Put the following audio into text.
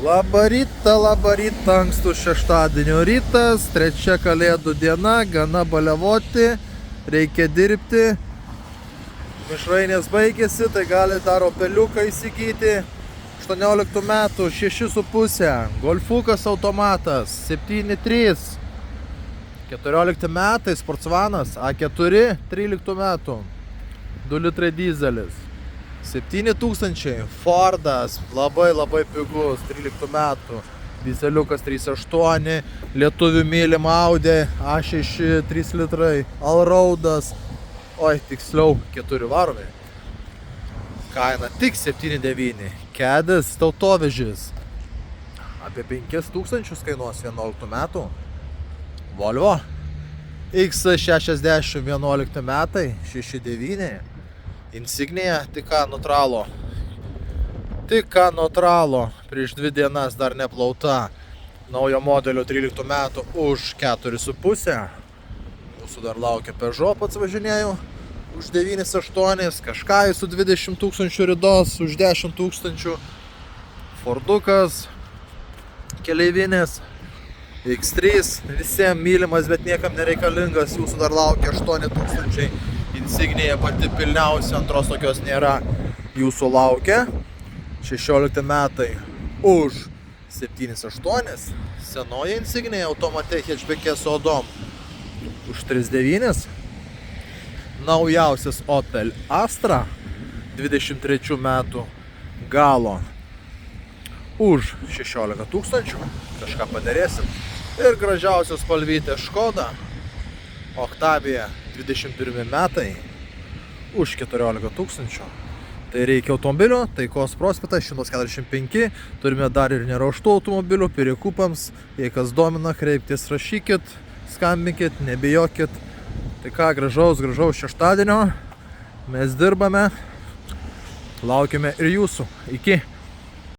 Labą rytą, ankstų šeštadienio rytas, trečia kalėdų diena, gana baliavoti, reikia dirbti. Mišrainės baigėsi, tai gali dar opeliuką įsigyti. 18 metų, 6,5, golfukas automatas, 7,3. 14 metai, sportsvanas, A4, 13 metų, 2 litrai dizelis. 7000, Fordas, labai pigus, 13 metų, dizeliukas 3,8, lietuvių mylim Audi, A6, 3 litrai, Allroadas, tiksliau 4 varomi. Kaina tik 7,9, Kedis, tautovežis, apie 5000 kainuos 11 metų, Volvo, X60, 11 metai, 6,9. Insignia tik ką nutralo, prieš 2 dienas dar neplauta, naujo modelio 13 metų už 4,5. Mūsų dar laukia Peugeot, pats važinėjau, už 9,8, kažką su 20 000 ridos, už 10 000. Fordukas, keleivinis, X3, visiems mylimas, bet niekam nereikalingas, jūsų dar laukia 8 000. Insignia pati pilniausia, antros tokios nėra, jūsų laukia. 16 metai už 7,8, senoji Insignia automate hatchback'e su odom už 3,9. Naujausias Opel Astra 23 metų galo už 16 000, kažką padarėsim. Ir gražiausios spalvytė Škoda Octavia 21 metai už 14 000. Tai reikia automobilio, Taikos prospektas 145, turime dar ir neruoštų automobilių, perikupams, jei kas domina, kreiptis, rašykit, skambinkit, nebijokit. Tai ką, gražaus šeštadienio, mes dirbame, laukime ir jūsų, iki.